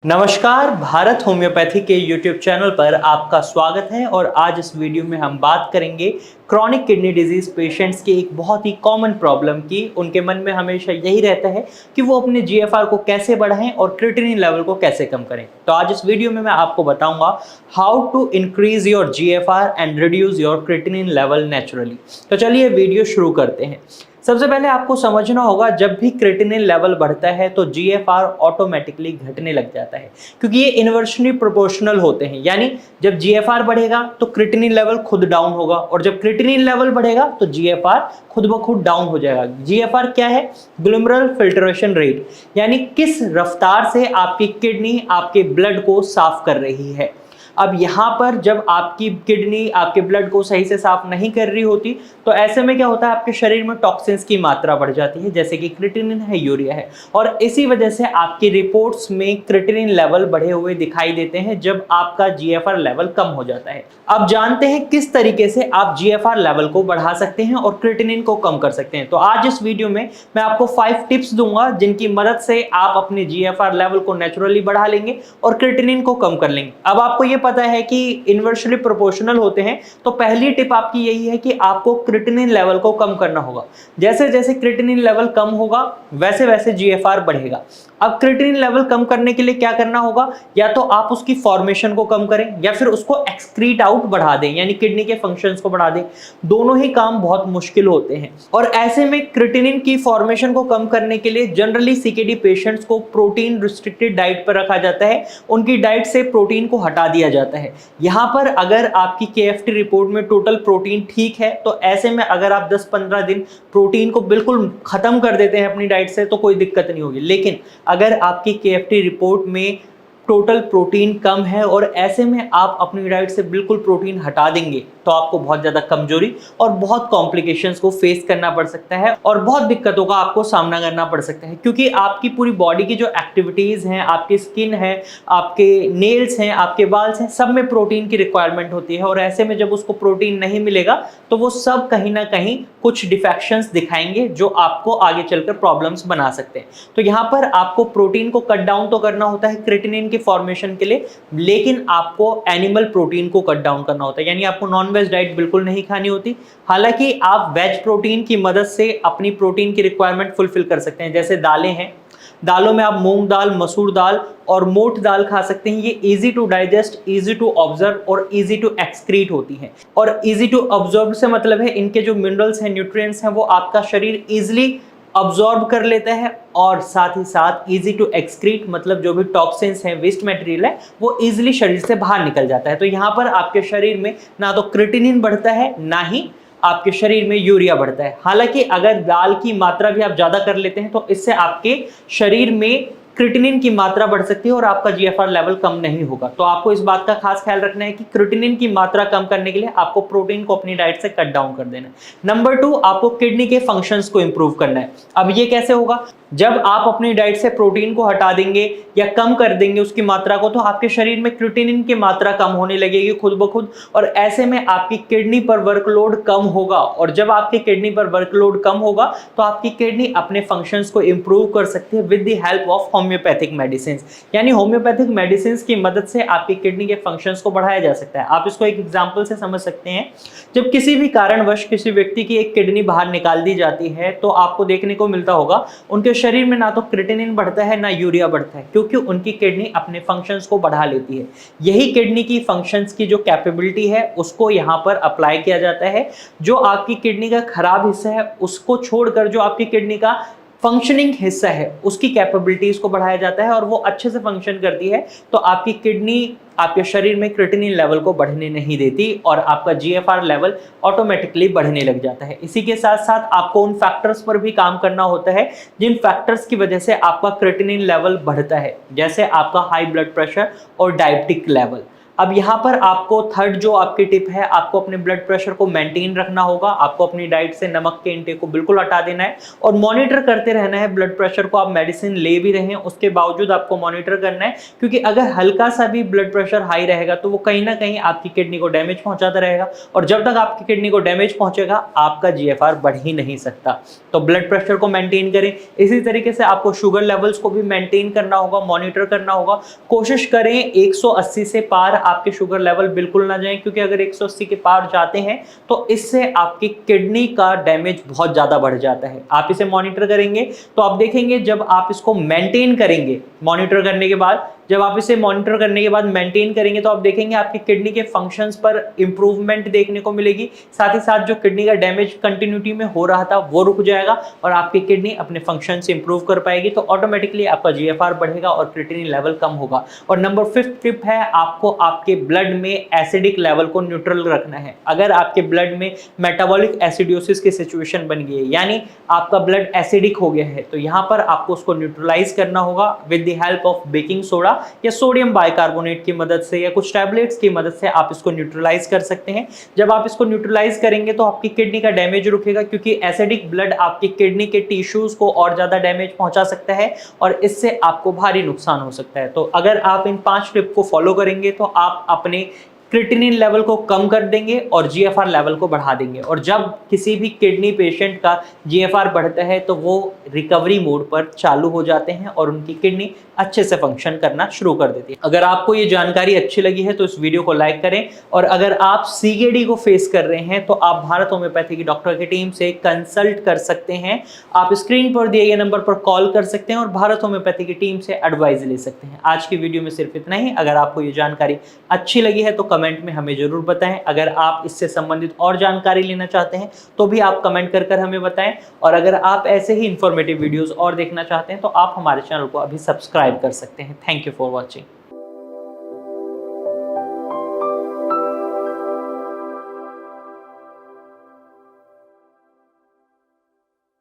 नमस्कार, भारत होम्योपैथी के YouTube channel पर आपका स्वागत है। और आज इस वीडियो में हम बात करेंगे क्रॉनिक किडनी डिजीज पेशेंट्स की एक बहुत ही कॉमन प्रॉब्लम की। उनके मन में हमेशा यही रहता है कि वो अपने GFR को कैसे बढ़ाएं और क्रिएटिनिन लेवल को कैसे कम करें। तो आज इस वीडियो में मैं आपको बताऊंगा how to increase your GFR and reduce your creatinine level naturally. तो चलिए वीडियो शुरू करते हैं। सबसे पहले आपको समझना होगा, जब भी क्रिएटिनिन लेवल बढ़ता है तो GFR ऑटोमेटिकली घटने लग जाता है, क्योंकि ये इन्वर्सली प्रोपोर्शनल होते हैं। यानी जब GFR बढ़ेगा तो क्रिएटिनिन लेवल खुद डाउन होगा, और जब क्रिएटिनिन लेवल बढ़ेगा तो GFR खुद ब खुद डाउन हो जाएगा। GFR क्या है? ग्लोमेरुलर फिल्ट्रेशन रेट, यानी किस रफ्तार से आपकी किडनी आपके ब्लड को साफ कर रही है। अब यहाँ पर जब आपकी किडनी आपके ब्लड को सही से साफ नहीं कर रही होती तो ऐसे में क्या होता है, आपके शरीर में टॉक्सिन्स की मात्रा बढ़ जाती है, जैसे कि क्रिएटिनिन है, यूरिया है, और इसी वजह से आपकी रिपोर्ट्स में क्रिएटिनिन लेवल बढ़े हुए दिखाई देते हैं जब आपका GFR लेवल कम हो जाता है। अब जानते हैं किस तरीके से आप GFR लेवल को बढ़ा सकते हैं और क्रिएटिनिन को कम कर सकते हैं। तो आज इस वीडियो में मैं आपको 5 टिप्स दूंगा जिनकी मदद से आप अपने GFR लेवल को नेचुरली बढ़ा लेंगे और क्रिएटिनिन को कम कर लेंगे। अब आपको ये पता है कि इन्वर्सली प्रोपोर्शनल होते हैं, तो पहली टिप आपकी यही है कि आपको क्रिएटिनिन लेवल को कम करना होगा। जैसे जैसे क्रिएटिनिन लेवल कम होगा वैसे वैसे GFR बढ़ेगा। अब क्रिएटिनिन लेवल कम करने के लिए क्या करना होगा, या तो आप उसकी फॉर्मेशन को कम करें या फिर उसको एक्सक्रीट आउट बढ़ा दें, यानी किडनी के फंक्शंस को बढ़ा दें। दोनों ही काम बहुत मुश्किल होते हैं, और ऐसे में क्रिएटिनिन की फॉर्मेशन को कम करने के लिए जनरली CKD पेशेंट्स को प्रोटीन रिस्ट्रिक्टेड डाइट पर रखा जाता है। उनकी डाइट से प्रोटीन को हटा दिया जाता है। यहाँ पर अगर आपकी KFT रिपोर्ट में टोटल प्रोटीन ठीक है तो ऐसे में अगर आप 10-15 दिन प्रोटीन को बिल्कुल खत्म कर देते हैं अपनी डाइट से तो कोई दिक्कत नहीं होगी। लेकिन अगर आपकी KFT रिपोर्ट में टोटल प्रोटीन कम है और ऐसे में आप अपनी डाइट से बिल्कुल प्रोटीन हटा देंगे तो आपको बहुत ज़्यादा कमजोरी और बहुत कॉम्प्लिकेशंस को फेस करना पड़ सकता है और बहुत दिक्कतों का आपको सामना करना पड़ सकता है, क्योंकि आपकी पूरी बॉडी की जो एक्टिविटीज़ हैं, आपकी स्किन है, आपके नेल्स हैं, आपके बाल्स हैं, सब में प्रोटीन की रिक्वायरमेंट होती है। और ऐसे में जब उसको प्रोटीन नहीं मिलेगा तो वो सब कहीं ना कहीं कुछ डिफेक्शंस दिखाएंगे जो आपको आगे चलकर प्रॉब्लम्स बना सकते हैं। तो यहाँ पर आपको प्रोटीन को कट डाउन तो करना होता है क्रिएटिनिन की फॉर्मेशन के लिए, लेकिन आपको एनिमल प्रोटीन को कट डाउन करना होता है, यानी आपको नॉन वेज डाइट बिल्कुल नहीं खानी होती। हालांकि आप वेज प्रोटीन की मदद से अपनी प्रोटीन की रिक्वायरमेंट फुलफिल कर सकते हैं। जैसे दालें हैं, दालों में आप मूंग दाल, मसूर दाल और मोठ दाल खा सकते हैं। ये easy to digest, easy to observe और इजी टू एक्सक्रीट होती हैं। और इजी टू ऑब्जर्व से मतलब है इनके जो मिनरल्स हैं, न्यूट्रिएंट्स हैं, वो आपका शरीर इजिली अब्जॉर्ब कर लेता है, और साथ ही साथ इजी टू एक्सक्रीट मतलब जो भी टॉक्सिन्स हैं, वेस्ट मटेरियल है, वो इजीली शरीर से बाहर निकल जाता है। तो यहाँ पर आपके शरीर में ना तो क्रिएटिनिन बढ़ता है ना ही आपके शरीर में यूरिया बढ़ता है। हालांकि अगर दाल की मात्रा भी आप ज़्यादा कर लेते हैं तो इससे आपके शरीर में क्रिएटिनिन की मात्रा बढ़ सकती है और आपका GFR लेवल कम नहीं होगा। तो आपको इस बात का खास ख्याल रखना है कि क्रिएटिनिन की मात्रा कम करने के लिए आपको प्रोटीन को अपनी डाइट से कट डाउन कर देना है। नंबर 2, आपको किडनी के फंक्शंस को इंप्रूव करना है। अब ये कैसे होगा? जब आप अपनी डाइट से प्रोटीन को हटा देंगे या कम कर देंगे उसकी मात्रा को, तो आपके शरीर में क्रिएटिनिन की मात्रा कम होने लगेगी खुद ब खुद, और ऐसे में आपकी किडनी पर वर्कलोड कम होगा। और जब आपकी किडनी पर वर्कलोड कम होगा तो आपकी किडनी अपने फंक्शंस को इंप्रूव कर सकती है with the help of homeopathic medicine. यानी होम्योपैथिक मेडिसिन की मदद से आपकी किडनी के फंक्शंस को बढ़ाया जा सकता है। आप इसको एक एग्जाम्पल से समझ सकते हैं। जब किसी भी कारणवश किसी व्यक्ति की एक किडनी बाहर निकाल दी जाती है तो आपको देखने को मिलता होगा उनके शरीर में ना तो क्रिएटिनिन बढ़ता है ना यूरिया बढ़ता है, क्योंकि उनकी किडनी अपने फंक्शंस को बढ़ा लेती है। यही किडनी की फंक्शंस की जो कैपेबिलिटी है उसको यहाँ पर अप्लाई किया जाता है। जो आपकी किडनी का खराब हिस्सा है उसको छोड़कर जो आपकी किडनी का फंक्शनिंग हिस्सा है उसकी कैपेबिलिटीज को बढ़ाया जाता है और वो अच्छे से फंक्शन करती है। तो आपकी किडनी आपके शरीर में क्रिएटिनिन लेवल को बढ़ने नहीं देती और आपका GFR लेवल ऑटोमेटिकली बढ़ने लग जाता है। इसी के साथ साथ आपको उन फैक्टर्स पर भी काम करना होता है जिन फैक्टर्स की वजह से आपका क्रिएटिनिन लेवल बढ़ता है, जैसे आपका हाई ब्लड प्रेशर और डायबिटिक लेवल। अब यहाँ पर आपको थर्ड जो आपकी टिप है, आपको अपने ब्लड प्रेशर को मेंटेन रखना होगा। आपको अपनी डाइट से नमक के इंटेक को बिल्कुल हटा देना है और मॉनिटर करते रहना है ब्लड प्रेशर को। आप मेडिसिन ले भी रहे हैं उसके बावजूद आपको मॉनिटर करना है, क्योंकि अगर हल्का सा भी ब्लड प्रेशर हाई रहेगा तो वो कहीं ना कहीं आपकी किडनी को डैमेज पहुंचाता रहेगा, और जब तक आपकी किडनी को डैमेज पहुंचेगा आपका जीएफआर बढ़ ही नहीं सकता। तो ब्लड प्रेशर को मेंटेन करें। इसी तरीके से आपको शुगर लेवल्स को भी मेंटेन करना होगा, मॉनिटर करना होगा। कोशिश करें 180 से पार आपके शुगर लेवल बिल्कुल ना जाएं, क्योंकि अगर 180 के पार जाते हैं तो इससे आपकी किडनी का डैमेज बहुत ज्यादा बढ़ जाता है। आप इसे मॉनिटर करेंगे तो आप देखेंगे जब आप इसको मेंटेन करेंगे, मॉनिटर करने के बाद जब आप इसे मॉनिटर करने के बाद मेंटेन करेंगे तो आप देखेंगे आपकी किडनी के फंक्शंस पर इंप्रूवमेंट देखने को मिलेगी। साथ ही साथ जो किडनी का डैमेज कंटिन्यूटी में हो रहा था वो रुक जाएगा और आपकी किडनी अपने फंक्शंस इंप्रूव कर पाएगी, तो ऑटोमेटिकली आपका जीएफआर बढ़ेगा और क्रिएटिनिन लेवल कम होगा। और नंबर 5 टिप है, आपको आपके ब्लड में एसिडिक लेवल को न्यूट्रल रखना है। अगर आपके ब्लड में मेटाबॉलिक एसिडोसिस की सिचुएशन बन गई है, यानी आपका ब्लड एसिडिक हो गया है, तो यहाँ पर आपको उसको न्यूट्रलाइज करना होगा with the help of baking soda या सोडियम बाइकार्बोनेट की मदद से या कुछ टैबलेट्स की मदद से आप इसको न्यूट्रलाइज कर सकते हैं। जब आप इसको न्यूट्रलाइज करेंगे तो आपकी किडनी का डैमेज रुकेगा, क्योंकि एसिडिक ब्लड आपकी किडनी के टिश्यूज को और ज्यादा डैमेज पहुंचा सकता है और इससे आपको भारी नुकसान हो सकता है। तो अगर आप इन 5 टिप को फॉलो करेंगे तो आप अपने क्रिएटिनिन लेवल को कम कर देंगे और जीएफआर लेवल को बढ़ा देंगे। और जब किसी भी किडनी पेशेंट का जीएफआर बढ़ता है तो वो रिकवरी मोड पर चालू हो जाते हैं और उनकी किडनी अच्छे से फंक्शन करना शुरू कर देती है। अगर आपको ये जानकारी अच्छी लगी है तो इस वीडियो को लाइक करें, और अगर आप सीकेडी को फेस कर रहे हैं तो आप भारत होम्योपैथी की डॉक्टर की टीम से कंसल्ट कर सकते हैं। आप स्क्रीन पर दिए गए नंबर पर कॉल कर सकते हैं और भारत होम्योपैथी की टीम से एडवाइस ले सकते हैं। आज की वीडियो में सिर्फ इतना ही। अगर आपको ये जानकारी अच्छी लगी है तो कमेंट में हमें जरूर बताएं। अगर आप इससे संबंधित और जानकारी लेना चाहते हैं तो भी आप कमेंट कर हमें बताएं, और अगर आप ऐसे ही इंफॉर्मेटिव वीडियोस और देखना चाहते हैं तो आप हमारे चैनल को अभी सब्सक्राइब कर सकते हैं। Thank you for watching.